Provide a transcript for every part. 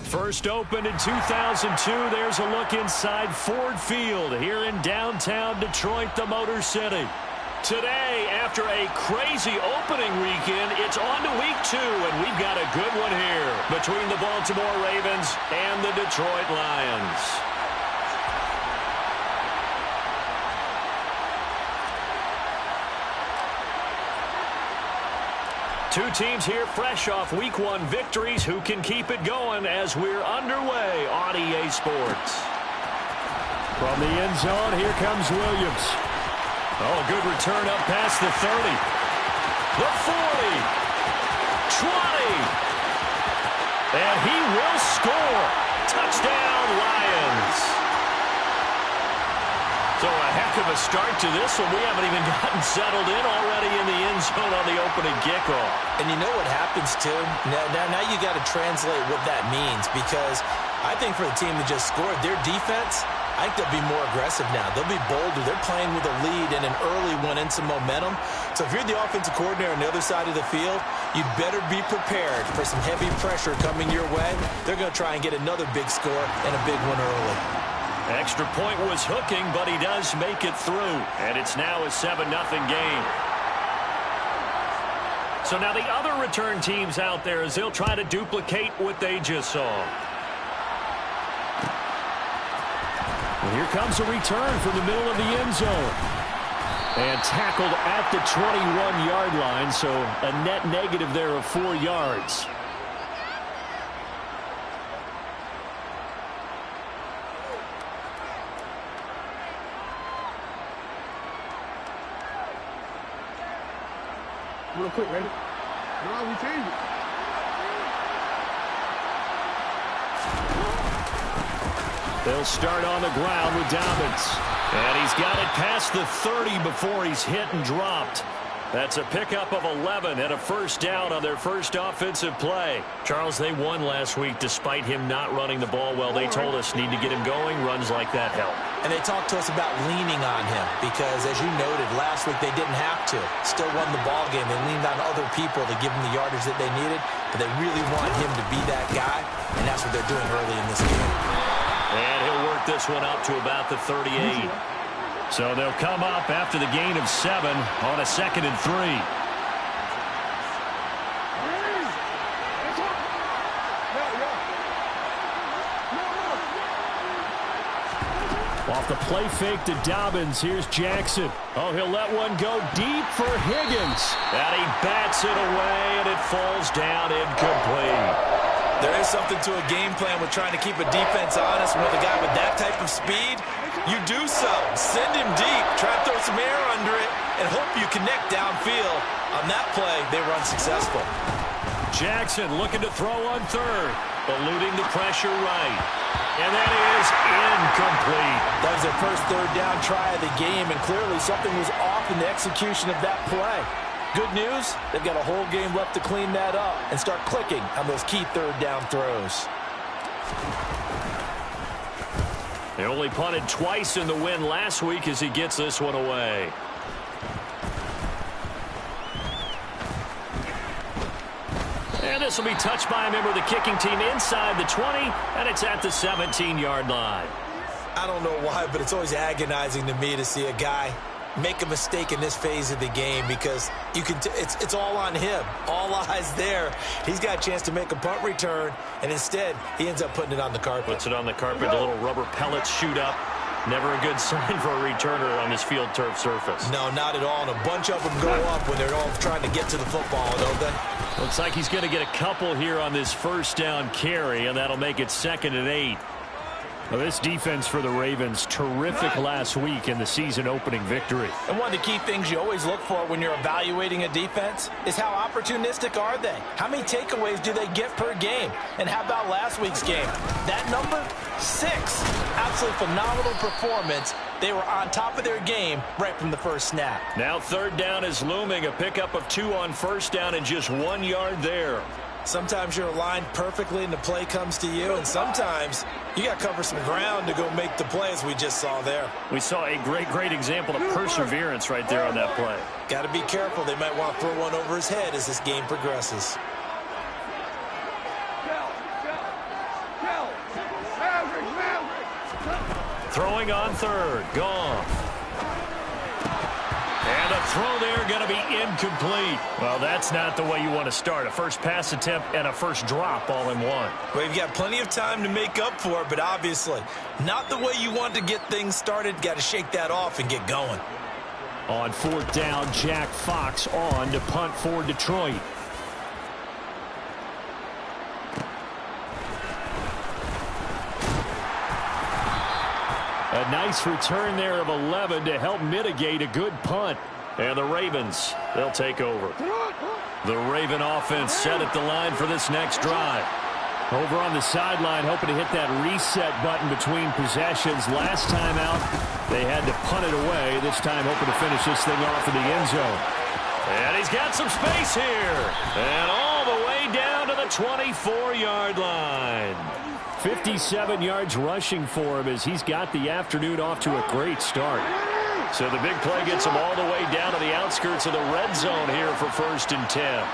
First opened in 2002. There's a look inside Ford Field here in downtown Detroit, the Motor City. Today, after a crazy opening weekend, it's on to week 2, and we've got a good one here between the Baltimore Ravens and the Detroit Lions. Two teams here fresh off Week 1 victories who can keep it going as we're underway on EA Sports. From the end zone, here comes Williams. Oh, good return up past the 30. The 40. 20. And he will score. Touchdown, Lions. So a heck of a start to this one. We haven't even gotten settled in already in the end zone on the opening kickoff. And you know what happens, too? Now you got to translate what that means, because I think for the team that just scored, their defense, I think they'll be more aggressive now. They'll be bolder. They're playing with a lead and an early one and some momentum. So if you're the offensive coordinator on the other side of the field, you'd better be prepared for some heavy pressure coming your way. They're going to try and get another big score and a big one early. Extra point was hooking, but he does make it through. And it's now a 7-0 game. So now the other return teams out there as they'll try to duplicate what they just saw. And here comes a return from the middle of the end zone. And tackled at the 21-yard line, so a net negative there of 4 yards. Real quick, ready? No, we changed it. They'll start on the ground with Dobbins. And he's got it past the 30 before he's hit and dropped. That's a pickup of 11 and a first down on their first offensive play. Charles, they won last week despite him not running the ball well. They told us need to get him going. Runs like that help. And they talked to us about leaning on him because, as you noted, last week they didn't have to. Still won the ball game. They leaned on other people to give them the yardage that they needed, but they really want him to be that guy, and that's what they're doing early in this game. And he'll work this one up to about the 38. So they'll come up after the gain of 7 on a 2nd and 3. Off the play fake to Dobbins, here's Jackson. Oh, he'll let one go deep for Higgins. And he bats it away, and it falls down incomplete. There is something to a game plan with trying to keep a defense honest. With a guy with that type of speed, you do so. Send him deep, try to throw some air under it, and hope you connect downfield. On that play, they were unsuccessful. Jackson looking to throw on 3rd, eluding the pressure right. And that is incomplete. That was their first 3rd down try of the game, and clearly something was off in the execution of that play. Good news, they've got a whole game left to clean that up and start clicking on those key 3rd down throws. They only punted twice in the win last week as he gets this one away. And this will be touched by a member of the kicking team inside the 20, and it's at the 17-yard line. I don't know why, but it's always agonizing to me to see a guy make a mistake in this phase of the game, because you can it's all on him. All eyes there. He's got a chance to make a punt return, and instead he ends up putting it on the carpet. Puts it on the carpet. The little rubber pellets shoot up. Never a good sign for a returner on this field turf surface. No, not at all. And a bunch of them go up when they're all trying to get to the football, don't they? Looks like he's going to get a couple here on this first down carry, and that'll make it 2nd and 8. Well, this defense for the Ravens, terrific last week in the season-opening victory. And one of the key things you always look for when you're evaluating a defense is how opportunistic are they? How many takeaways do they get per game? And how about last week's game? That number? 6. Absolutely phenomenal performance. They were on top of their game right from the first snap. Now 3rd down is looming. A pickup of 2 on first down and just 1 yard there. Sometimes you're aligned perfectly and the play comes to you, and sometimes you got to cover some ground to go make the play, as we just saw there. We saw a great example of perseverance right there on that play. Got to be careful. They might want to throw one over his head as this game progresses. Throwing on third. Goff. And a throw there going to be incomplete. Well, that's not the way you want to start. A first pass attempt and a first drop all in one. Well, you've got plenty of time to make up for it, but obviously not the way you want to get things started. Got to shake that off and get going. On fourth down, Jack Fox on to punt for Detroit. A nice return there of 11 to help mitigate a good punt. And the Ravens, they'll take over. The Raven offense set at the line for this next drive. Over on the sideline, hoping to hit that reset button between possessions. Last time out, they had to punt it away. This time, hoping to finish this thing off in the end zone. And he's got some space here. And all the way down to the 24-yard line. 57 yards rushing for him as he's got the afternoon off to a great start. So the big play gets him all the way down to the outskirts of the red zone here for 1st and 10.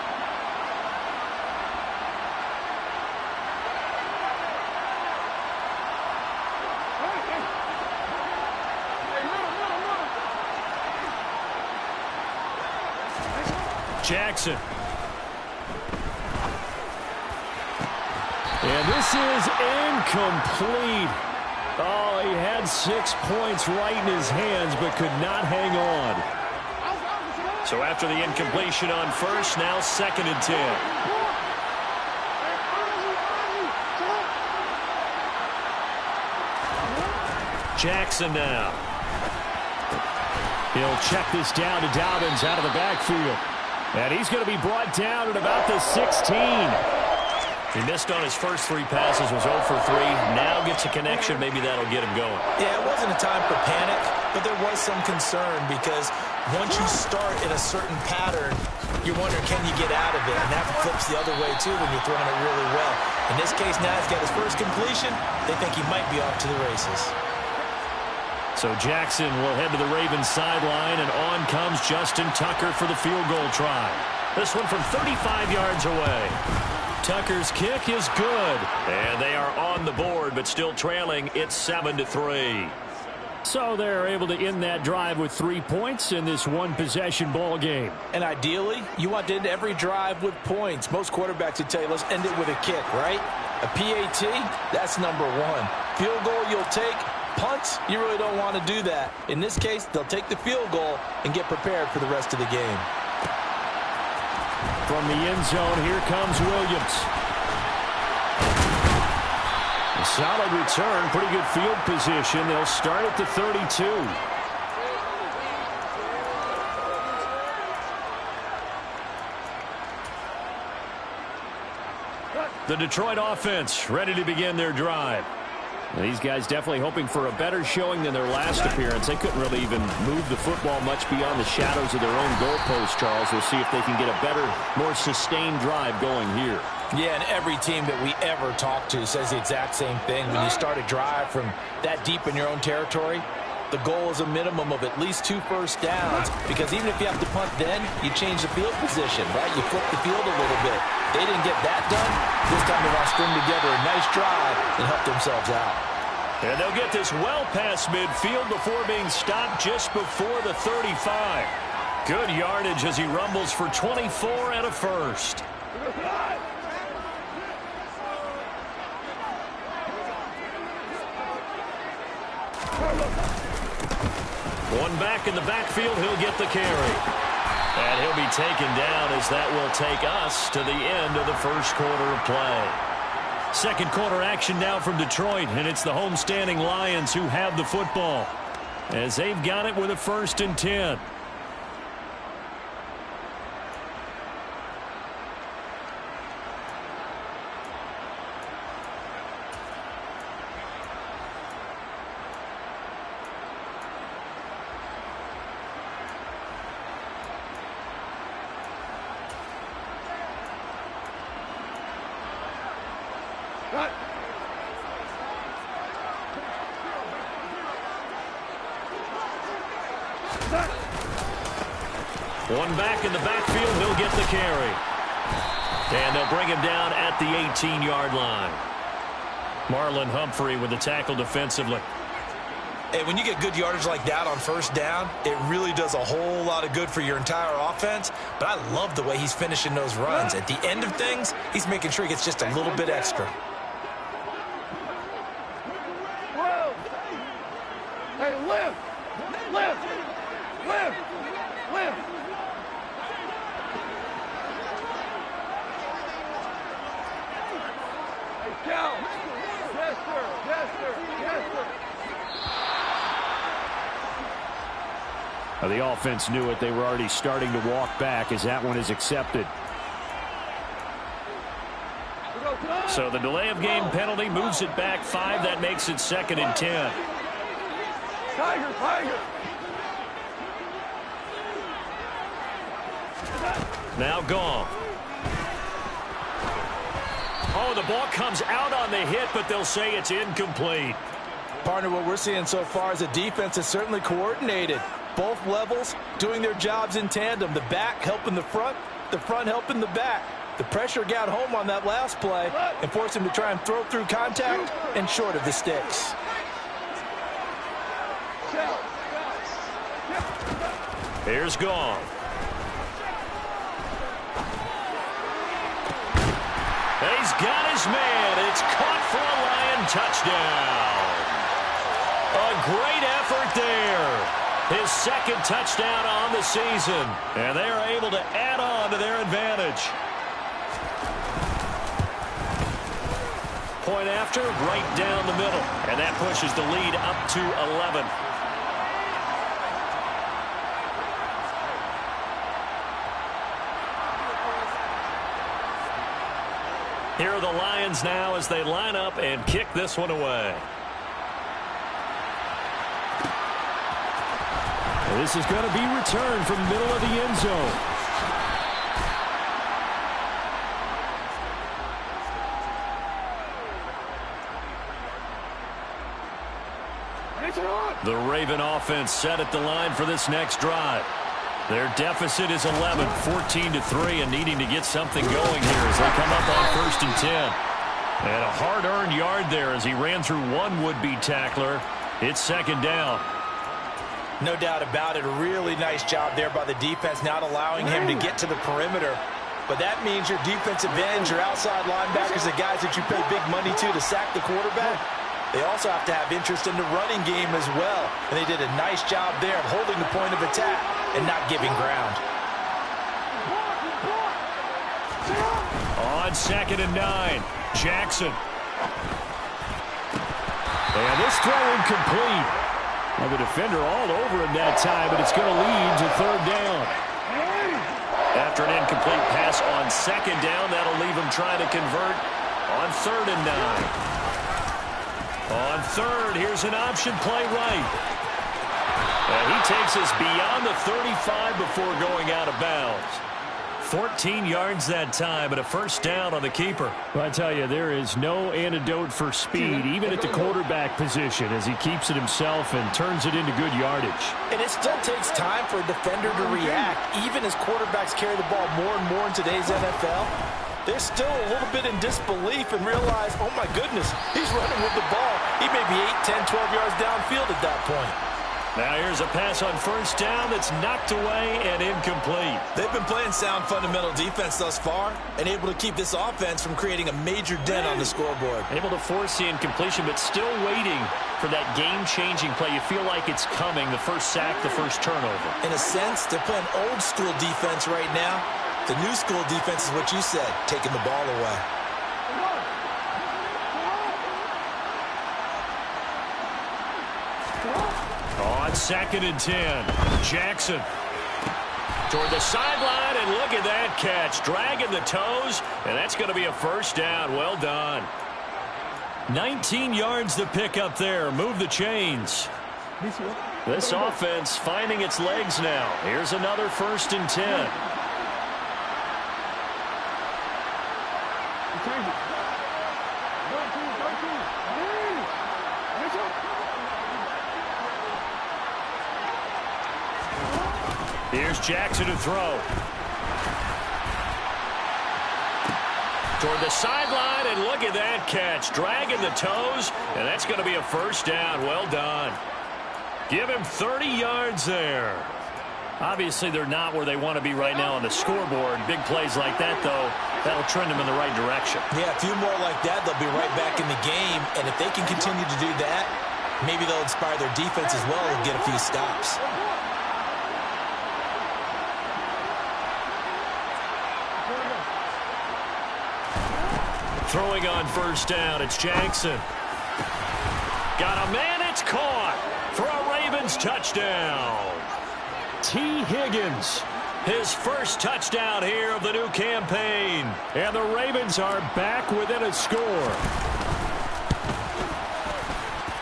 Jackson. And this is incomplete. Oh, he had 6 points right in his hands, but could not hang on. So after the incompletion on first, now 2nd and 10. Jackson now. He'll check this down to Dobbins out of the backfield. And he's going to be brought down at about the 16. He missed on his first 3 passes, was 0 for 3. Now gets a connection. Maybe that'll get him going. Yeah, it wasn't a time for panic, but there was some concern because once you start in a certain pattern, you're wondering, can you get out of it? And that flips the other way, too, when you're throwing it really well. In this case, now he's got his first completion. They think he might be off to the races. So Jackson will head to the Ravens sideline, and on comes Justin Tucker for the field goal try. This one from 35 yards away. Tucker's kick is good, and they are on the board, but still trailing. It's 7-3. So they're able to end that drive with 3 points in this one-possession ball game. And ideally, you want to end every drive with points. Most quarterbacks would tell you, let's end it with a kick, right? A PAT, that's number 1. Field goal you'll take. Punts, you really don't want to do that. In this case, they'll take the field goal and get prepared for the rest of the game. From the end zone, here comes Williams. A solid return, pretty good field position. They'll start at the 32. The Detroit offense ready to begin their drive. These guys definitely hoping for a better showing than their last appearance. They couldn't really even move the football much beyond the shadows of their own goalpost, Charles. We'll see if they can get a better, more sustained drive going here. Yeah, and every team that we ever talk to says the exact same thing. When you start a drive from that deep in your own territory, the goal is a minimum of at least 2 first downs, because even if you have to punt then, you change the field position, right? You flip the field a little bit. They didn't get that done. This time they want to string together a nice drive and help themselves out. And they'll get this well past midfield before being stopped just before the 35. Good yardage as he rumbles for 24 and a first. One back in the backfield, he'll get the carry. And he'll be taken down as that will take us to the end of the first quarter of play. Second quarter action now from Detroit, and it's the homestanding Lions who have the football as they've got it with a 1st and 10. One back in the backfield, he'll get the carry. And they'll bring him down at the 18-yard line. Marlon Humphrey with the tackle defensively. And when you get good yardage like that on first down, it really does a whole lot of good for your entire offense. But I love the way he's finishing those runs. At the end of things, he's making sure he gets just a little bit extra. Hey, lift! Lift! Lift! Lift! Hey, Cal! Yes, sir! Yes, sir! Yes, sir! The offense knew it. They were already starting to walk back as that one is accepted. So the delay of game penalty moves it back 5. That makes it 2nd and 10. Tiger! Tiger! Now gone. Oh, the ball comes out on the hit, but they'll say it's incomplete. Partner, what we're seeing so far is a defense is certainly coordinated. Both levels doing their jobs in tandem. The back helping the front helping the back. The pressure got home on that last play and forced him to try and throw through contact and short of the sticks. Here's gone. He's got his man. It's caught for a Lion touchdown. A great effort there. His 2nd touchdown on the season. And they are able to add on to their advantage. Point after, right down the middle. And that pushes the lead up to 11. Here are the Lions now as they line up and kick this one away. This is going to be returned from the middle of the end zone. The Raven offense set at the line for this next drive. Their deficit is 11, 14-3, and needing to get something going here as they come up on 1st and 10. And a hard-earned yard there as he ran through one would-be tackler. It's 2nd down. No doubt about it. A really nice job there by the defense, not allowing him to get to the perimeter. But that means your defensive ends, your outside linebackers, the guys that you pay big money to sack the quarterback, they also have to have interest in the running game as well. And they did a nice job there of holding the point of attack and not giving ground. On 2nd and 9, Jackson. And this throw incomplete. Well, the defender all over him that time, but it's going to lead to 3rd down. After an incomplete pass on 2nd down, that'll leave him trying to convert on 3rd and 9. On 3rd, here's an option play right. And he takes us beyond the 35 before going out of bounds. 14 yards that time, and a 1st down on the keeper. Well, I tell you, there is no antidote for speed, even at the quarterback position, as he keeps it himself and turns it into good yardage. And it still takes time for a defender to react, even as quarterbacks carry the ball more and more in today's NFL. They're still a little bit in disbelief and realize, oh my goodness, he's running with the ball. He may be 8, 10, 12 yards downfield at that point. Now here's a pass on 1st down that's knocked away and incomplete. They've been playing sound fundamental defense thus far and able to keep this offense from creating a major dent on the scoreboard. Able to force the incompletion, but still waiting for that game-changing play. You feel like it's coming, the first sack, the first turnover. In a sense, they're playing old-school defense right now. The new school defense is what you said, taking the ball away. On 2nd and 10, Jackson toward the sideline, and look at that catch. Dragging the toes, and that's going to be a 1st down. Well done. 19 yards to pick up there. Move the chains. This offense finding its legs now. Here's another 1st and 10. Here's Jackson to throw. Toward the sideline, and look at that catch. Dragging the toes, and that's going to be a 1st down. Well done. Give him 30 yards there. Obviously, they're not where they want to be right now on the scoreboard. Big plays like that, though, that'll trend them in the right direction. Yeah, a few more like that, they'll be right back in the game. And if they can continue to do that, maybe they'll inspire their defense as well and get a few stops. Throwing on first down, it's Jackson. Got a man, it's caught for a Ravens touchdown. T. Higgins, his first touchdown here of the new campaign. And the Ravens are back within a score.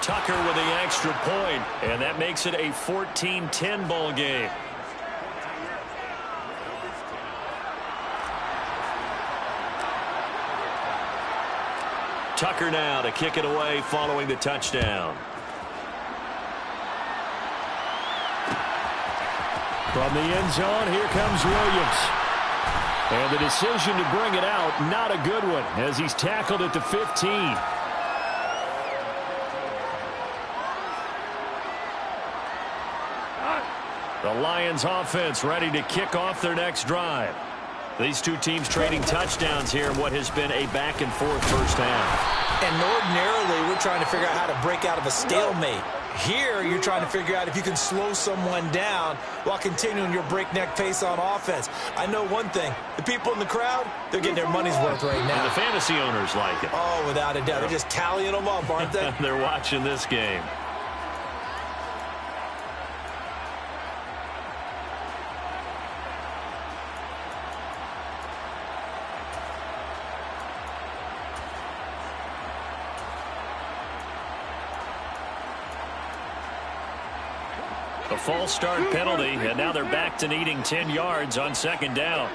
Tucker with the extra point, and that makes it a 14-10 ball game. Tucker now to kick it away following the touchdown. From the end zone, here comes Williams. And the decision to bring it out, not a good one, as he's tackled at the 15. The Lions offense ready to kick off their next drive. These two teams trading touchdowns here in what has been a back-and-forth first half. And ordinarily, we're trying to figure out how to break out of a stalemate. Here, you're trying to figure out if you can slow someone down while continuing your breakneck pace on offense. I know one thing. The people in the crowd, they're getting their money's worth right now. And the fantasy owners like it. Oh, without a doubt. They're just tallying them up, aren't they? They're watching this game. A false start penalty, and now they're back to needing 10 yards on second down.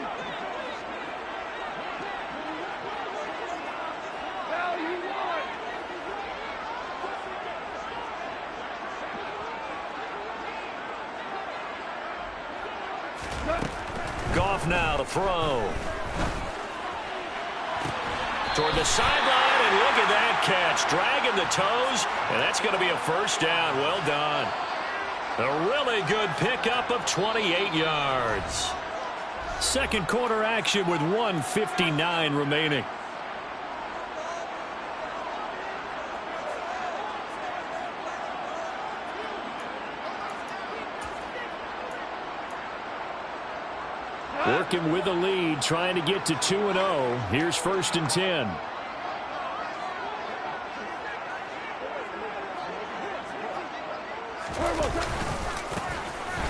Goff now to throw. Toward the sideline, and look at that catch. Dragging the toes, and that's going to be a first down. Well done. A really good pickup of 28 yards. Second quarter action with 1:59 remaining. Working with the lead, trying to get to 2-0. Here's 1st and 10.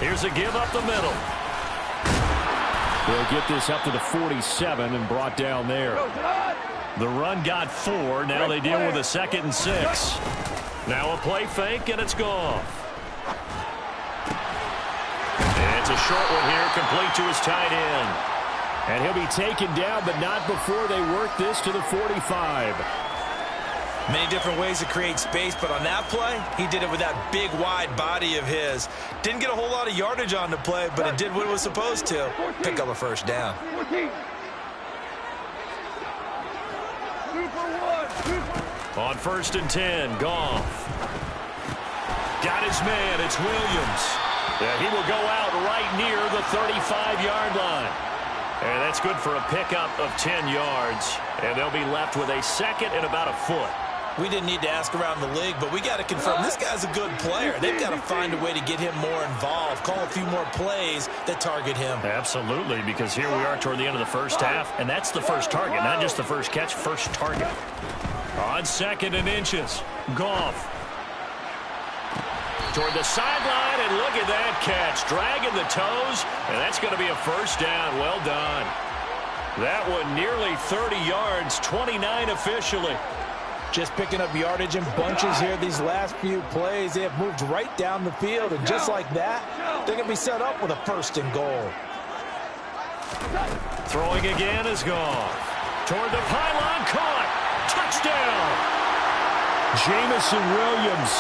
Here's a give up the middle. They'll get this up to the 47 and brought down there. The run got 4. Now they deal with a 2nd and 6. Now a play fake, and it's gone. And it's a short one here, complete to his tight end. And he'll be taken down, but not before they work this to the 45. Many different ways to create space, but on that play, he did it with that big, wide body of his. Didn't get a whole lot of yardage on the play, but it did what it was supposed to. Pick up a first down. On 1st and 10, Goff. Got his man, it's Williams. He will go out right near the 35-yard line. And that's good for a pickup of 10 yards. And they'll be left with a 2nd and about a foot. We didn't need to ask around the league, but we got to confirm this guy's a good player. They've got to find a way to get him more involved, call a few more plays that target him. Absolutely, because here we are toward the end of the first half, and that's the first target, not just the first catch, first target. On 2nd and inches, Goff. Toward the sideline, and look at that catch. Dragging the toes, and that's going to be a first down. Well done. That one nearly 30 yards, 29 officially. Just picking up yardage in bunches here these last few plays. They have moved right down the field, and just like that, they're going to be set up with a 1st and goal. Throwing again is Goff. Toward the pylon, caught. Touchdown. Jamison Williams.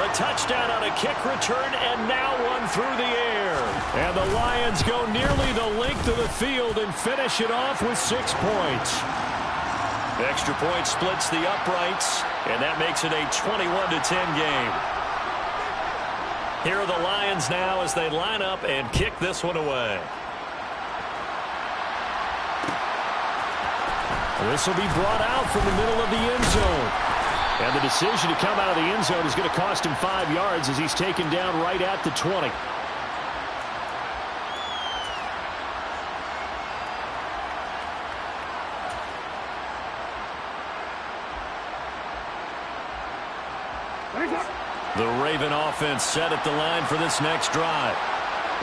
A touchdown on a kick return, and now one through the air. And the Lions go nearly the length of the field and finish it off with 6 points. The extra point splits the uprights, and that makes it a 21-10 game. Here are the Lions now as they line up and kick this one away. This will be brought out from the middle of the end zone. And the decision to come out of the end zone is going to cost him 5 yards as he's taken down right at the 20. The Raven offense set at the line for this next drive.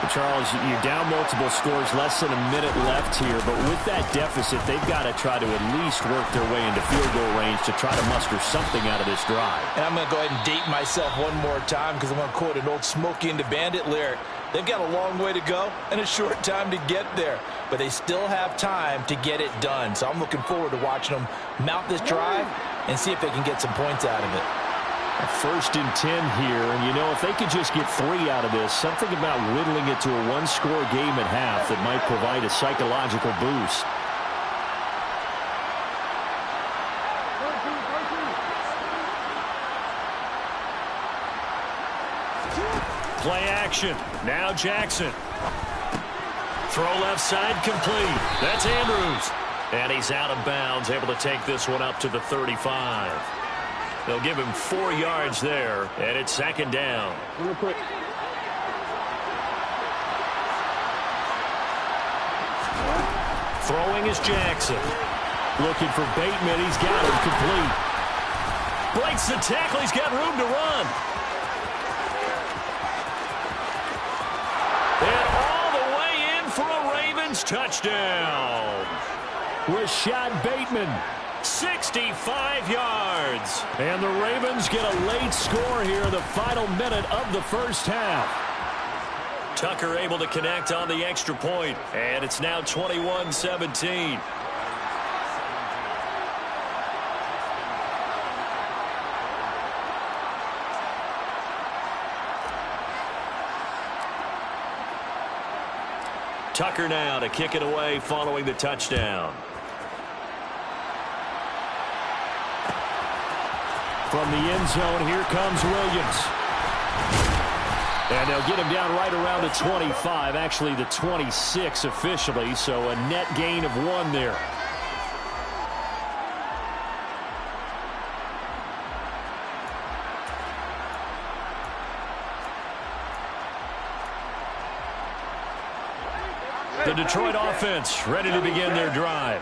Well, Charles, you're down multiple scores, less than a minute left here, but with that deficit, they've got to try to at least work their way into field goal range to try to muster something out of this drive. And I'm going to go ahead and date myself one more time because I'm going to quote an old Smokey and the Bandit lyric. They've got a long way to go and a short time to get there, but they still have time to get it done. So I'm looking forward to watching them mount this drive and see if they can get some points out of it. First and 10 here, and you know, if they could just get 3 out of this, something about whittling it to a one-score game at half that might provide a psychological boost. Play action. Now Jackson. Throw left side complete. That's Andrews. And he's out of bounds, able to take this one up to the 35. They'll give him 4 yards there, and it's second down. Throwing is Jackson. Looking for Bateman. He's got him complete. Breaks the tackle. He's got room to run. And all the way in for a Ravens touchdown. Rashad Bateman. 65 yards. And the Ravens get a late score here in the final minute of the first half. Tucker able to connect on the extra point, and it's now 21-17. Tucker now to kick it away following the touchdown. From the end zone, here comes Williams. And they'll get him down right around the 25, actually the 26 officially, so a net gain of 1 there. The Detroit offense ready to begin their drive.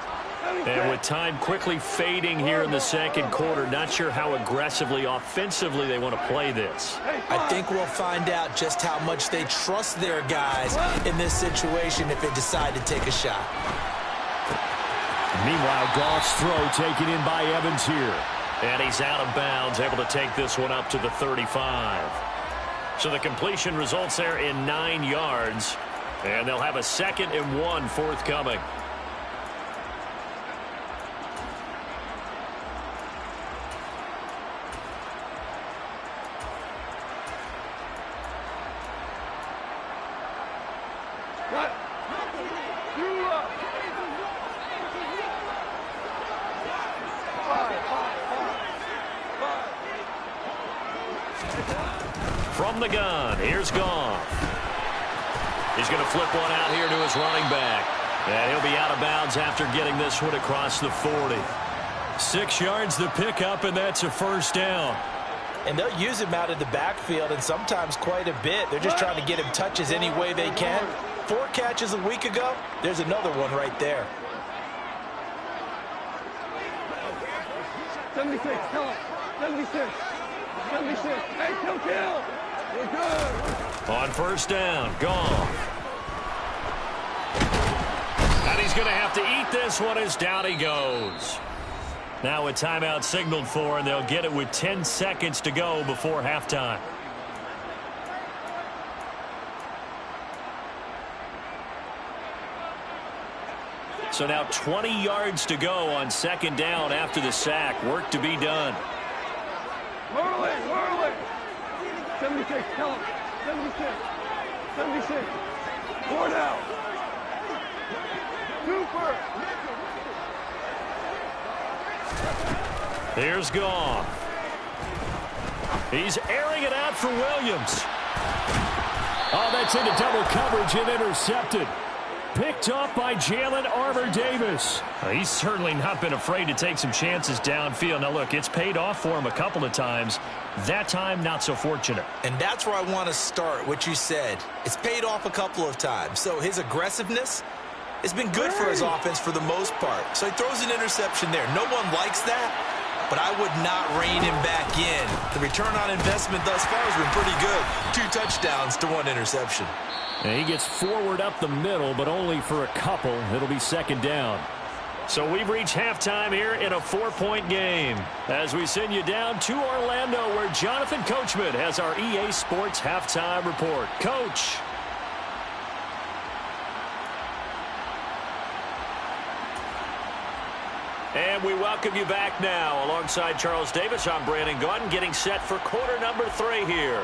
And with time quickly fading here in the second quarter, not sure how aggressively, offensively they want to play this. I think we'll find out just how much they trust their guys in this situation if they decide to take a shot. Meanwhile, Goff's throw taken in by Evans here. And he's out of bounds, able to take this one up to the 35. So the completion results there in 9 yards. And they'll have a 2nd and 1 forthcoming. From the gun, here's Goff. He's going to flip one out here to his running back. And he'll be out of bounds after getting this one across the 40. 6 yards the pickup, and that's a first down. And they'll use him out of the backfield, and sometimes quite a bit. They're just trying to get him touches any way they can. 4 catches a week ago. There's another one right there. 76, tell him. 76. 76. Hey, kill. You're good. On first down, Goff. And he's going to have to eat this one as down he goes. Now a timeout signaled for, and they'll get it with 10 seconds to go before halftime. So now 20 yards to go on second down after the sack. Work to be done. Whirling. 76, tell him. 76. 76. 4 down. Super. Here's Goff. He's airing it out for Williams. Oh, that's into double coverage and intercepted. Picked off by Jalen Armour-Davis. He's certainly not been afraid to take some chances downfield. Now, look, it's paid off for him a couple of times. That time, not so fortunate. And that's where I want to start, what you said. It's paid off a couple of times. So his aggressiveness has been good for his offense for the most part. So he throws an interception there. No one likes that, but I would not rein him back in. The return on investment thus far has been pretty good. 2 touchdowns to 1 interception. And he gets forward up the middle, but only for a couple. It'll be second down. So we've reached halftime here in a 4-point game. As we send you down to Orlando, where Jonathan Coachman has our EA Sports halftime report. Coach. And we welcome you back now. Alongside Charles Davis, I'm Brandon Gaudin, getting set for quarter number 3 here.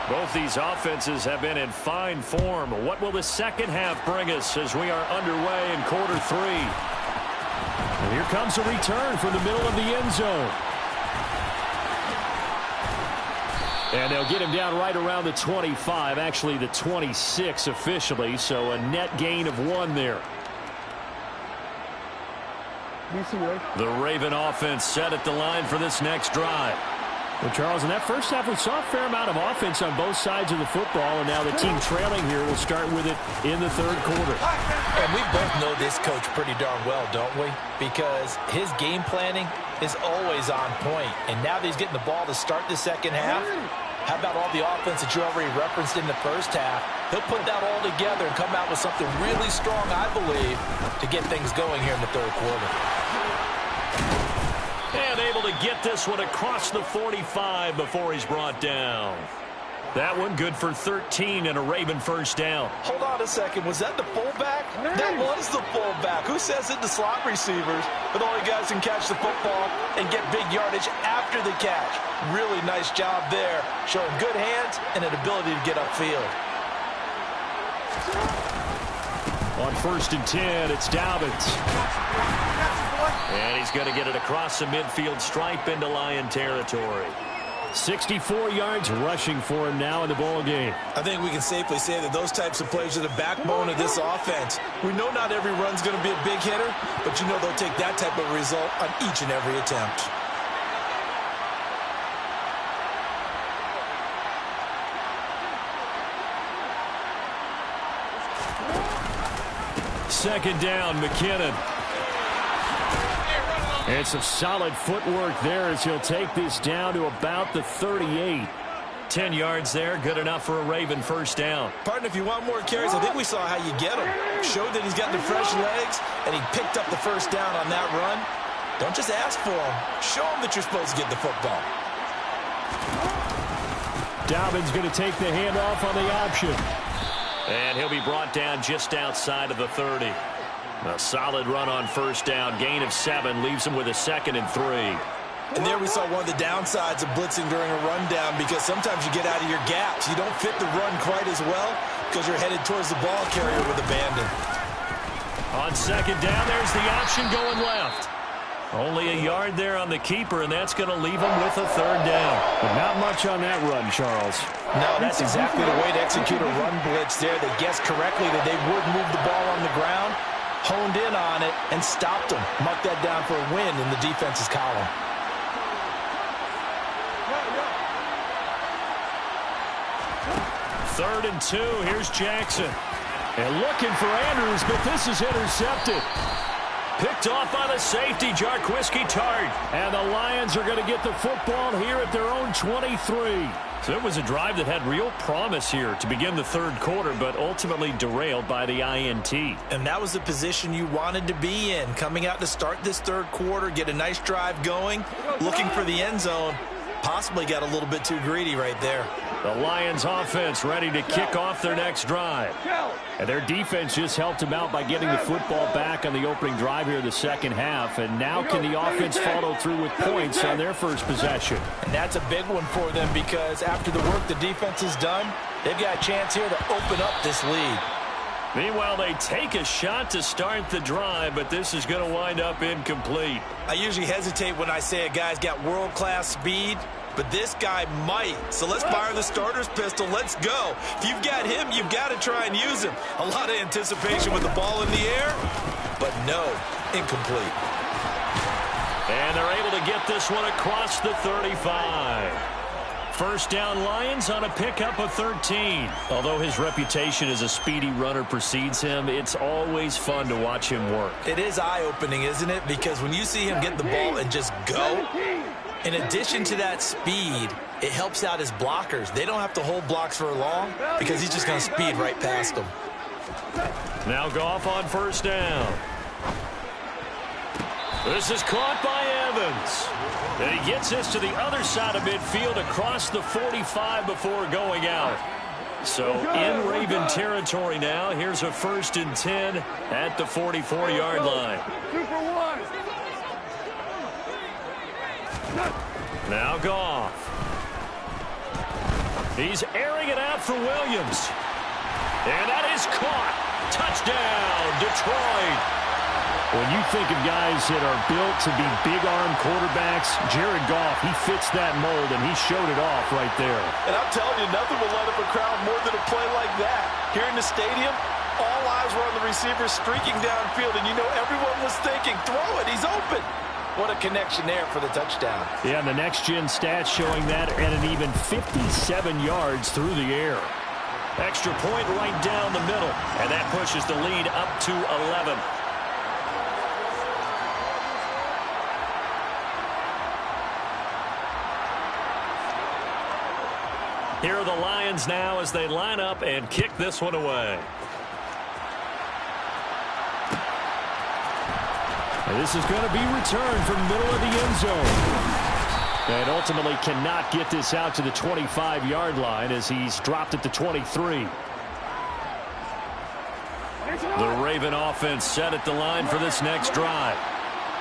Both these offenses have been in fine form. What will the second half bring us as we are underway in quarter 3? And here comes a return from the middle of the end zone. And they'll get him down right around the 25, actually the 26 officially, so a net gain of 1 there. The Raven offense set at the line for this next drive. Well, Charles, in that first half, we saw a fair amount of offense on both sides of the football, and now the team trailing here will start with it in the third quarter. And we both know this coach pretty darn well, don't we? Because his game planning is always on point. And now that he's getting the ball to start the second half, how about all the offense that you already referenced in the first half? He'll put that all together and come out with something really strong, I believe, to get things going here in the third quarter. And able to get this one across the 45 before he's brought down. That one good for 13 and a Raven first down. Hold on a second. Was that the fullback? That was the fullback. Who says it to slot receivers? But only guys can catch the football and get big yardage after the catch. Really nice job there. Showing good hands and an ability to get upfield. On 1st and 10, it's Dobbins. And he's going to get it across the midfield stripe into Lion territory. 64 yards rushing for him now in the ball game. I think we can safely say that those types of plays are the backbone of this offense. We know not every run's going to be a big hitter, but you know they'll take that type of result on each and every attempt. Second down, McKinnon. And some solid footwork there as he'll take this down to about the 38. 10 yards there, good enough for a Raven first down. Partner, if you want more carries, I think we saw how you get him. Showed that he's got the fresh legs, and he picked up the first down on that run. Don't just ask for him. Show him that you're supposed to get the football. Dobbins going to take the handoff on the option. And he'll be brought down just outside of the 30. A solid run on first down. Gain of 7 leaves him with a 2nd and 3. And there we saw one of the downsides of blitzing during a rundown, because sometimes you get out of your gaps. You don't fit the run quite as well because you're headed towards the ball carrier with abandon. On second down, there's the option going left. Only a yard there on the keeper, and that's going to leave him with a 3rd down. But not much on that run, Charles. No, that's exactly the way to execute a run blitz there. They guessed correctly that they would move the ball on the ground, honed in on it, and stopped them. Marked that down for a win in the defense's column. Third and 2, here's Jackson. And looking for Andrews, but this is intercepted. Picked off by the safety, Jarquiski Tart. And the Lions are going to get the football here at their own 23. So it was a drive that had real promise here to begin the third quarter, but ultimately derailed by the INT. And that was the position you wanted to be in. Coming out to start this third quarter, get a nice drive going, looking for the end zone. Possibly got a little bit too greedy right there. The Lions offense ready to kick off their next drive. And their defense just helped them out by getting the football back on the opening drive here in the second half. And now can the offense follow through with points on their first possession? And that's a big one for them, because after the work the defense has done, they've got a chance here to open up this lead. Meanwhile, they take a shot to start the drive, but this is going to wind up incomplete. I usually hesitate when I say a guy's got world-class speed, but this guy might. So let's fire the starter's pistol. Let's go. If you've got him, you've got to try and use him. A lot of anticipation with the ball in the air, but no, incomplete. And they're able to get this one across the 35. First down Lions on a pickup of 13. Although his reputation as a speedy runner precedes him, it's always fun to watch him work. It is eye-opening, isn't it? Because when you see him get the ball and just go, in addition to that speed, it helps out his blockers. They don't have to hold blocks for long because he's just going to speed right past them. Now Goff on first down. This is caught by Evans. And he gets this to the other side of midfield across the 45 before going out. So in Raven territory now. Here's a 1st and 10 at the 44-yard line. 2 for 1. Now Goff. He's airing it out for Williams. And that is caught. Touchdown, Detroit. When you think of guys that are built to be big-arm quarterbacks, Jared Goff, he fits that mold, and he showed it off right there. And I'm telling you, nothing will light up a crowd more than a play like that. Here in the stadium, all eyes were on the receiver streaking downfield, and you know everyone was thinking, throw it, he's open. What a connection there for the touchdown. Yeah, and the next-gen stats showing that at an even 57 yards through the air. Extra point right down the middle, and that pushes the lead up to 11. Here are the Lions now as they line up and kick this one away. And this is going to be returned from the middle of the end zone. And ultimately cannot get this out to the 25-yard line as he's dropped at the 23. The Raven offense set at the line for this next drive.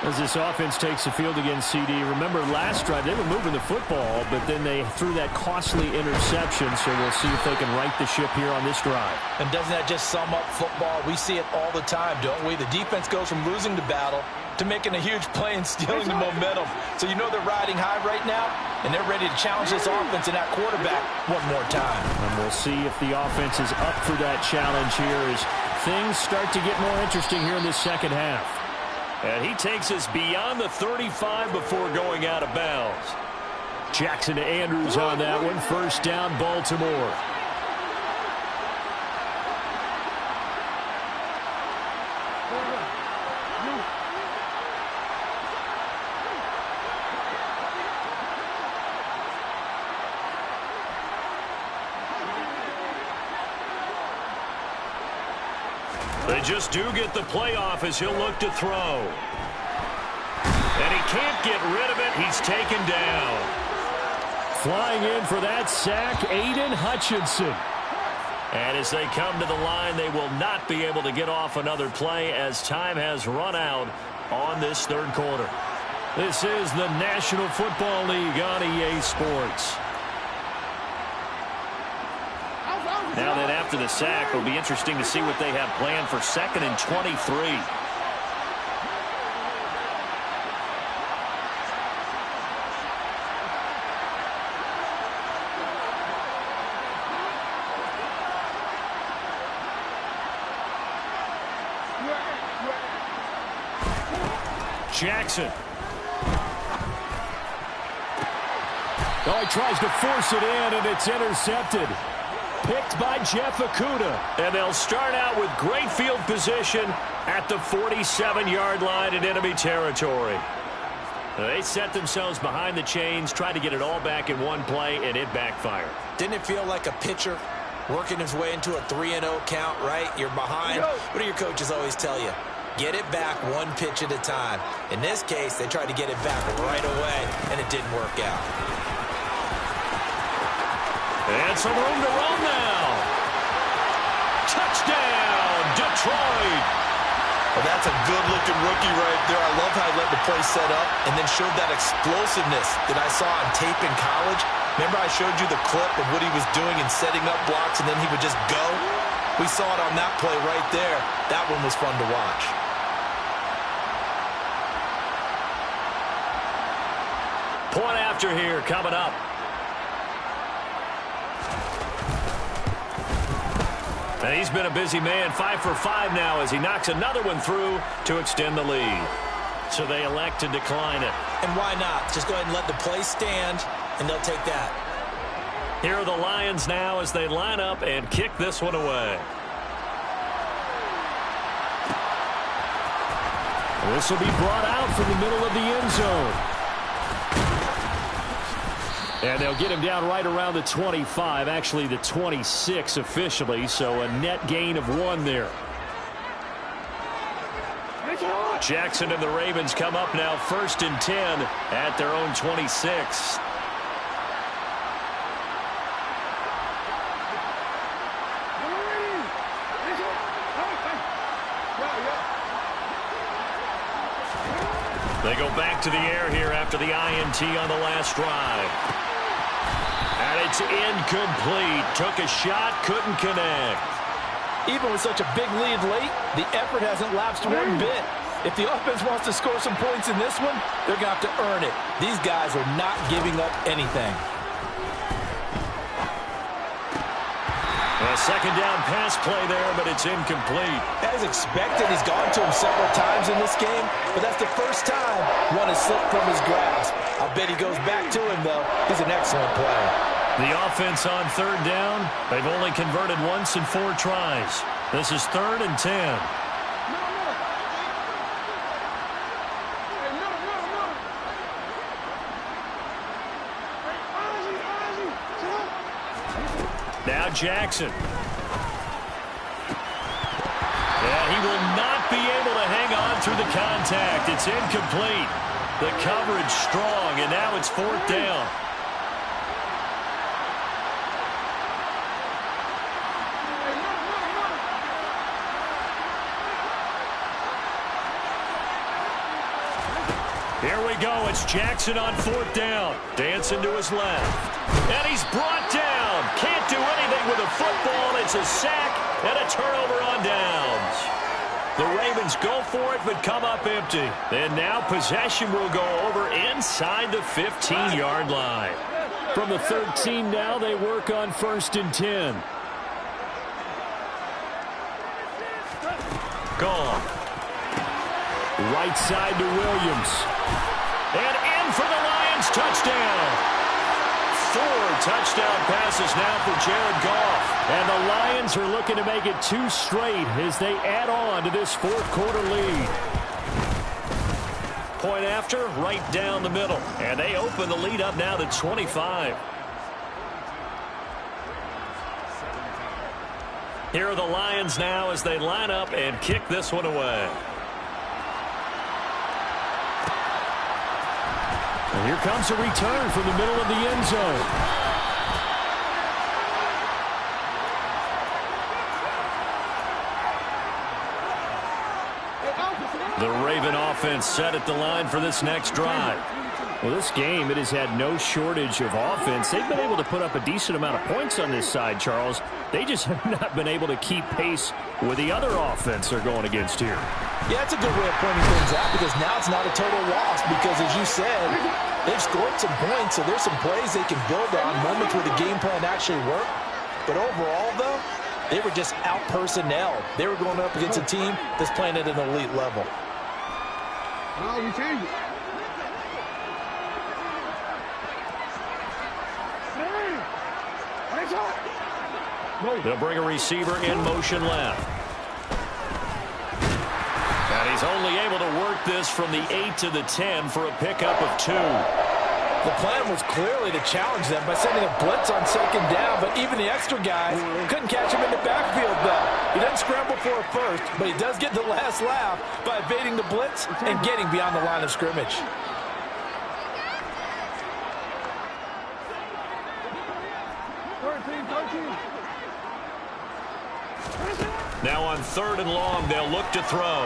As this offense takes the field against CD, remember last drive they were moving the football, but then they threw that costly interception, so we'll see if they can right the ship here on this drive. And doesn't that just sum up football? We see it all the time, don't we? The defense goes from losing the battle to making a huge play and stealing the momentum. So you know they're riding high right now, and they're ready to challenge this offense and that quarterback one more time. And we'll see if the offense is up for that challenge here as things start to get more interesting here in this second half. And he takes us beyond the 35 before going out of bounds. Jackson to Andrews on that one. First down, Baltimore. They just do get the playoff as he'll look to throw. And he can't get rid of it. He's taken down. Flying in for that sack, Aiden Hutchinson. And as they come to the line, they will not be able to get off another play as time has run out on this third quarter. This is the National Football League on EA Sports. Now that after the sack, it'll be interesting to see what they have planned for 2nd and 23. Jackson. Oh, he tries to force it in, and it's intercepted. Picked by Jeff Okudah. And they'll start out with great field position at the 47-yard line in enemy territory. They set themselves behind the chains, tried to get it all back in one play, and it backfired. Didn't it feel like a pitcher working his way into a 3-0 count, right? You're behind. What do your coaches always tell you? Get it back one pitch at a time. In this case, they tried to get it back right away, and it didn't work out. And some room to run now. Touchdown, Detroit. Well, that's a good-looking rookie right there. I love how he let the play set up and then showed that explosiveness that I saw on tape in college. Remember I showed you the clip of what he was doing and setting up blocks, and then he would just go? We saw it on that play right there. That one was fun to watch. Point after here coming up. And he's been a busy man, 5 for 5 now as he knocks another one through to extend the lead. So they elect to decline it. And why not? Just go ahead and let the play stand, and they'll take that. Here are the Lions now as they line up and kick this one away. This will be brought out from the middle of the end zone. And they'll get him down right around the 25, actually the 26 officially, so a net gain of 1 there. Jackson and the Ravens come up now 1st and 10 at their own 26. They go back to the air here after the INT on the last drive. And it's incomplete. Took a shot, couldn't connect. Even with such a big lead late, the effort hasn't lapsed one bit. If the offense wants to score some points in this one, they're going to have to earn it. These guys are not giving up anything. A second down pass play there, but it's incomplete. As expected, he's gone to him several times in this game, but that's the first time one has slipped from his grasp. I'll bet he goes back to him, though. He's an excellent player. The offense on 3rd down, they've only converted once in 4 tries. This is 3rd and 10. Now Jackson. Yeah, he will not be able to hang on through the contact. It's incomplete. The coverage strong, and now it's 4th down. Here we go. It's Jackson on 4th down. Dancing to his left. And he's brought down. Can't do anything with a football. It's a sack and a turnover on downs. The Ravens go for it but come up empty. And now possession will go over inside the 15-yard line. From the 13 now, they work on 1st and 10. Gone. Right side to Williams. And in for the Lions touchdown. 4 touchdown passes now for Jared Goff. And the Lions are looking to make it 2 straight as they add on to this 4th quarter lead. Point after, right down the middle. And they open the lead up now to 25. Here are the Lions now as they line up and kick this one away. And here comes a return from the middle of the end zone. The Raven offense set at the line for this next drive. Well, this game, it has had no shortage of offense. They've been able to put up a decent amount of points on this side, Charles. They just have not been able to keep pace with the other offense they're going against here. Yeah, it's a good way of pointing things out because now it's not a total loss because, as you said, they've scored some points, so there's some plays they can build on, moments where the game plan actually worked. But overall, though, they were just out-personnel. They were going up against a team that's playing at an elite level. No, you change it. They'll bring a receiver in motion left. And he's only able to work this from the 8 to the 10 for a pickup of 2. The plan was clearly to challenge them by sending a blitz on 2nd down, but even the extra guys couldn't catch him in the backfield, though. He doesn't scramble for a first, but he does get the last laugh by evading the blitz and getting beyond the line of scrimmage. Now on 3rd and long, they'll look to throw.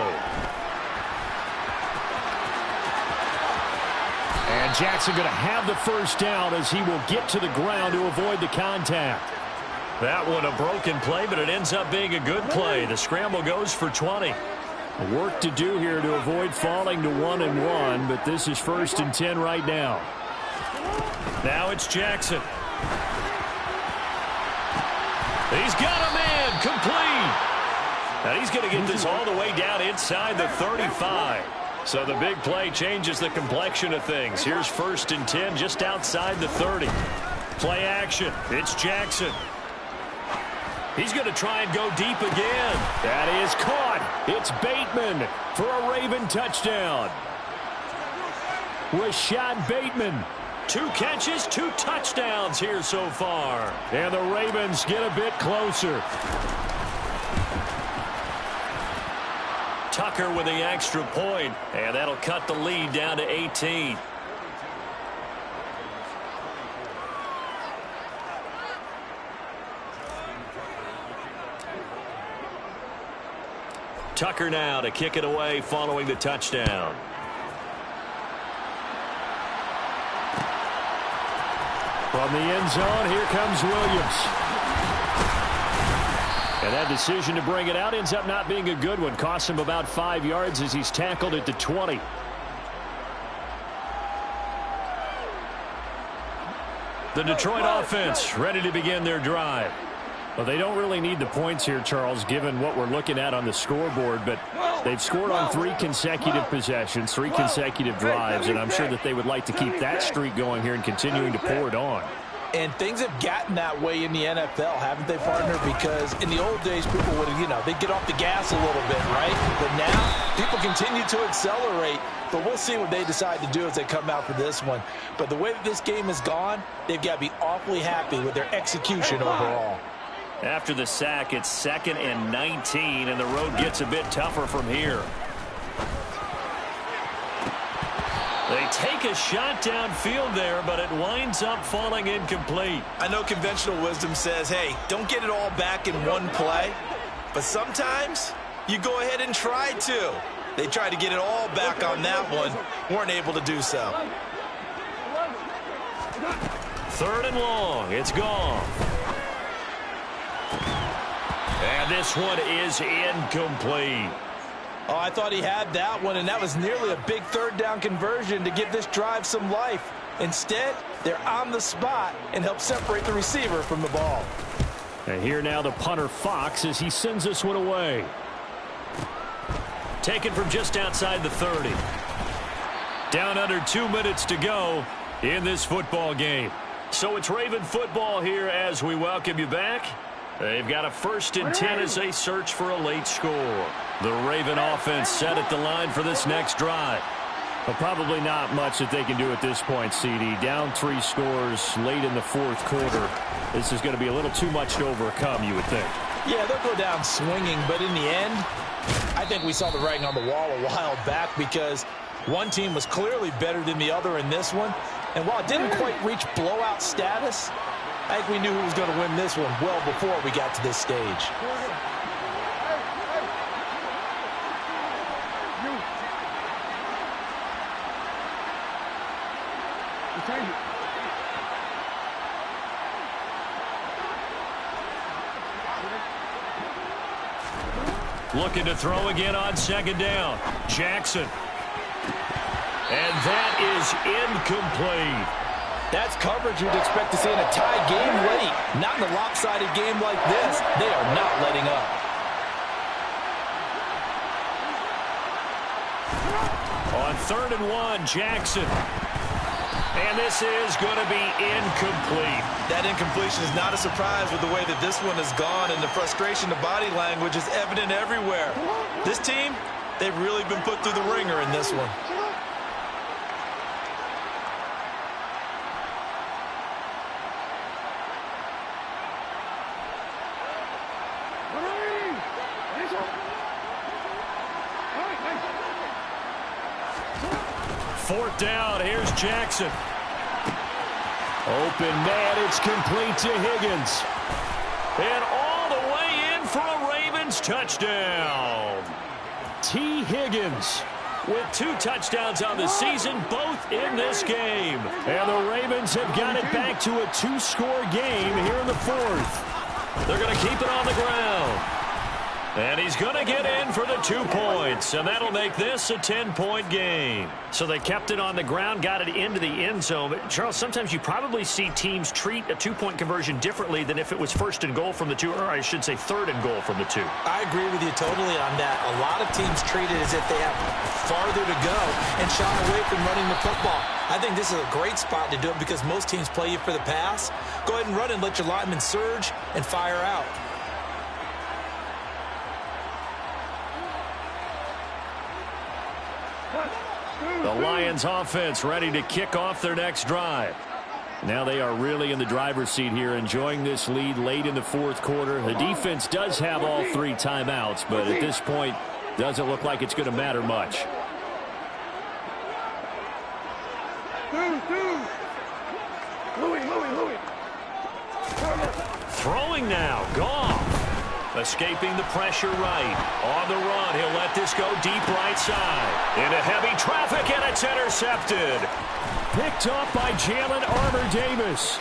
And Jackson going to have the first down as he will get to the ground to avoid the contact. That one a broken play, but it ends up being a good play. The scramble goes for 20. Work to do here to avoid falling to 1-1, but this is 1st and 10 right now. Now it's Jackson. He's got a man complete. Now he's going to get this all the way down inside the 35. So the big play changes the complexion of things. Here's 1st and 10 just outside the 30. Play action. It's Jackson. He's going to try and go deep again. That is caught. It's Bateman for a Raven touchdown. Rashad Bateman. 2 catches, 2 touchdowns here so far. And the Ravens get a bit closer. Tucker with the extra point, and that'll cut the lead down to 18. Tucker now to kick it away following the touchdown. From the end zone, here comes Williams. And that decision to bring it out ends up not being a good one. Costs him about 5 yards as he's tackled at the 20. The Detroit offense ready to begin their drive. Well, they don't really need the points here, Charles, given what we're looking at on the scoreboard, but they've scored on 3 consecutive possessions, 3 consecutive drives, and I'm sure that they would like to keep that streak going here and continuing to pour it on. And things have gotten that way in the NFL, haven't they, partner? Because in the old days, people would, they'd get off the gas a little bit, right? But now, people continue to accelerate. But we'll see what they decide to do as they come out for this one. But the way that this game has gone, they've got to be awfully happy with their execution overall. After the sack, it's 2nd and 19, and the road gets a bit tougher from here. They take a shot downfield there, but it winds up falling incomplete. I know conventional wisdom says, hey, don't get it all back in one play. But sometimes you go ahead and try to. They tried to get it all back on that one. Weren't able to do so. 3rd and long. It's gone. And this one is incomplete. Oh, I thought he had that one, and that was nearly a big 3rd down conversion to give this drive some life. Instead, they're on the spot and help separate the receiver from the ball. And here now the punter Fox as he sends this one away. Taken from just outside the 30. Down under 2 minutes to go in this football game. So it's Raven football here as we welcome you back. They've got a 1st and 10 as they search for a late score. The Raven offense set at the line for this next drive. Well, probably not much that they can do at this point, CD. Down 3 scores late in the 4th quarter. This is going to be a little too much to overcome, you would think. Yeah, they'll go down swinging, but in the end, I think we saw the writing on the wall a while back because one team was clearly better than the other in this one. And while it didn't quite reach blowout status, I think we knew who was going to win this one well before we got to this stage. Looking to throw again on 2nd down. Jackson. And that is incomplete. That's coverage you'd expect to see in a tie game late. Not in a lopsided game like this. They are not letting up. On 3rd and 1, Jackson. And this is going to be incomplete. That incompletion is not a surprise with the way that this one has gone, and the frustration, the body language is evident everywhere. This team, they've really been put through the ringer in this one. Fourth down, here's Jackson. Open man, it's complete to Higgins. And all the way in for a Ravens touchdown. T. Higgins with 2 touchdowns on the season, both in this game. And the Ravens have got it back to a 2-score game here in the 4th. They're going to keep it on the ground. And he's going to get in for the 2 points, and that'll make this a 10-point game. So they kept it on the ground, got it into the end zone. But Charles, sometimes you probably see teams treat a 2-point conversion differently than if it was first and goal from the 2, or I should say third and goal from the 2. I agree with you totally on that. A lot of teams treat it as if they have farther to go and shy away from running the football. I think this is a great spot to do it because most teams play you for the pass. Go ahead and run and let your linemen surge and fire out. The Lions offense ready to kick off their next drive. Now they are really in the driver's seat here, enjoying this lead late in the fourth quarter. The defense does have all 3 timeouts, but at this point, doesn't look like it's going to matter much. Louis. Throwing now, Goff. Escaping the pressure right. On the run, he'll let this go deep right side. Into heavy traffic, and it's intercepted. Picked off by Jalen Armour-Davis.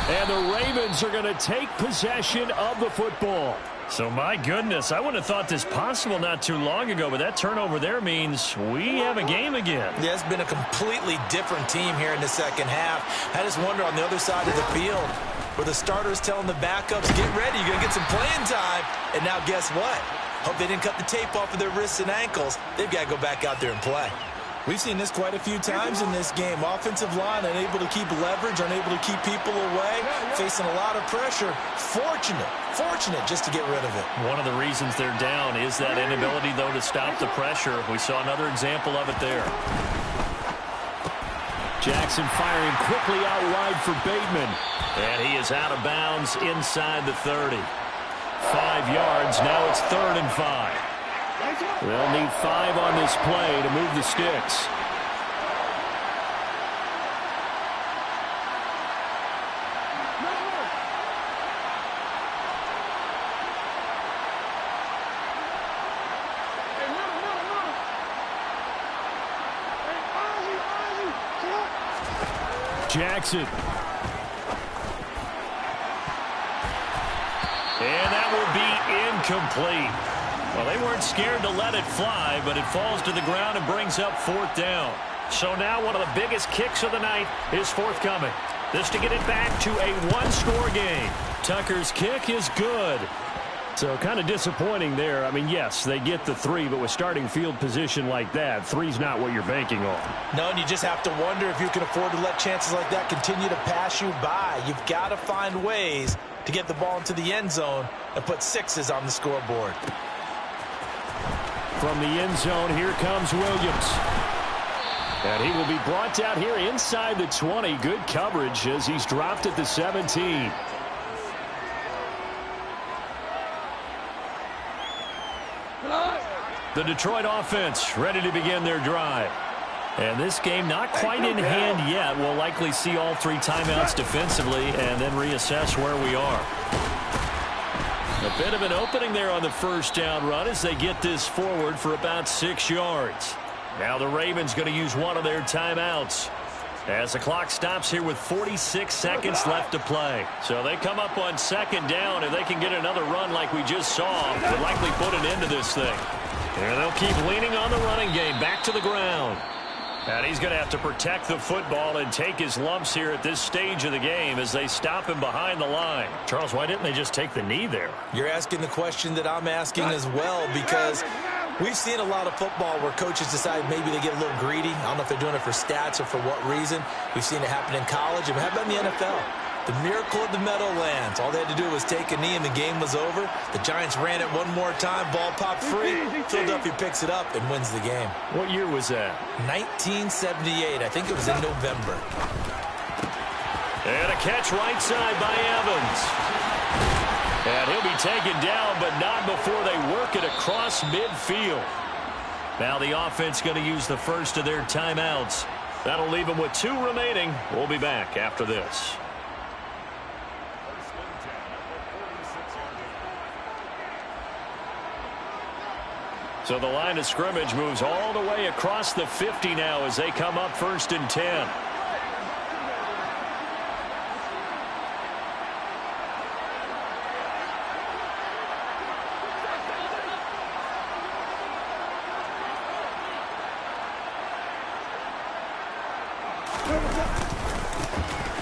And the Ravens are going to take possession of the football. So, my goodness, I wouldn't have thought this possible not too long ago, but that turnover there means we have a game again. Yeah, it's been a completely different team here in the second half. I just wonder on the other side of the field, where the starters telling the backups, get ready, you're going to get some playing time. And now guess what? Hope they didn't cut the tape off of their wrists and ankles. They've got to go back out there and play. We've seen this quite a few times in this game. Offensive line unable to keep leverage, unable to keep people away, facing a lot of pressure. Fortunate just to get rid of it. One of the reasons they're down is that inability, though, to stop the pressure. We saw another example of it there. Jackson firing quickly out wide for Bateman. And he is out of bounds inside the 30. 5 yards. Now it's 3rd and 5. They'll need 5 on this play to move the sticks. Jackson. And that will be incomplete. Well, they weren't scared to let it fly, but it falls to the ground and brings up 4th down. So now one of the biggest kicks of the night is forthcoming. This to get it back to a 1-score game. Tucker's kick is good. So kind of disappointing there. I mean, yes, they get the 3, but with starting field position like that, 3's not what you're banking on. No, and you just have to wonder if you can afford to let chances like that continue to pass you by. You've got to find ways to get the ball into the end zone and put 6s on the scoreboard. From the end zone, here comes Williams. And he will be brought down here inside the 20. Good coverage as he's dropped at the 17. The Detroit offense ready to begin their drive. And this game not quite in hand yet. We'll likely see all 3 timeouts defensively and then reassess where we are. A bit of an opening there on the 1st down run as they get this forward for about 6 yards. Now the Ravens going to use one of their timeouts as the clock stops here with 46 seconds left to play. So they come up on 2nd down. If they can get another run like we just saw, they'll likely put an end to this thing. And they'll keep leaning on the running game back to the ground. And he's going to have to protect the football and take his lumps here at this stage of the game as they stop him behind the line. Charles, why didn't they just take the knee there? You're asking the question that I'm asking as well, because we've seen a lot of football where coaches decide maybe they get a little greedy. I don't know if they're doing it for stats or for what reason. We've seen it happen in college. And how about in the NFL? The miracle of the Meadowlands. All they had to do was take a knee and the game was over. The Giants ran it one more time. Ball popped free. Philadelphia picks it up and wins the game. What year was that? 1978. I think it was in November. And a catch right side by Evans. And he'll be taken down, but not before they work it across midfield. Now the offense going to use the first of their timeouts. That'll leave them with 2 remaining. We'll be back after this. So the line of scrimmage moves all the way across the 50 now as they come up 1st and 10.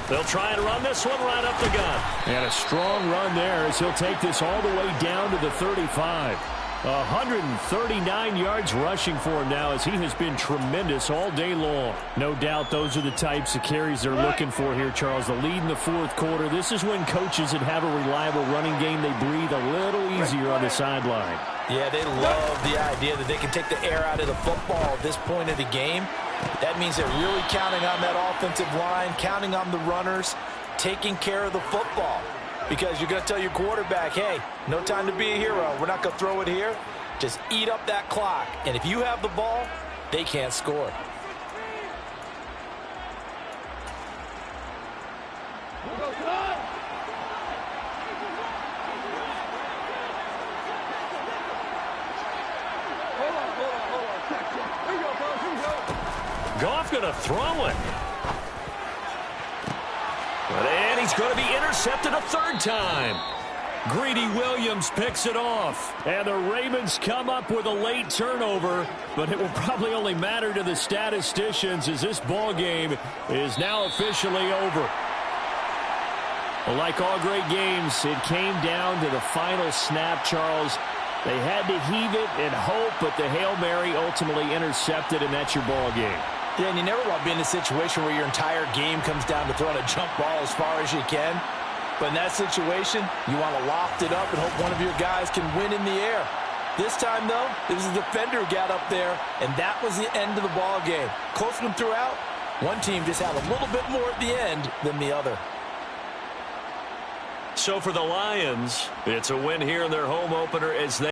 They'll try and run this one right up the gut. And a strong run there as he'll take this all the way down to the 35. 139 yards rushing for him now as he has been tremendous all day long. No doubt those are the types of carries they're looking for here, Charles. The lead in the fourth quarter. This is when coaches that have a reliable running game, they breathe a little easier on the sideline. Yeah, they love the idea that they can take the air out of the football at this point of the game. That means they're really counting on that offensive line, counting on the runners, taking care of the football. Because you're going to tell your quarterback, hey, no time to be a hero. We're not going to throw it here. Just eat up that clock. And if you have the ball, they can't score. Goff going to throw it. And he's going to be intercepted a third time. Greedy Williams picks it off. And the Ravens come up with a late turnover, but it will probably only matter to the statisticians as this ball game is now officially over. Well, like all great games, it came down to the final snap, Charles. They had to heave it and hope, but the Hail Mary ultimately intercepted, and that's your ball game. Yeah, and you never want to be in a situation where your entire game comes down to throwing a jump ball as far as you can. But in that situation, you want to loft it up and hope one of your guys can win in the air. This time, though, it was the defender who got up there, and that was the end of the ball game. Close one throughout. One team just had a little bit more at the end than the other. So for the Lions, it's a win here in their home opener as they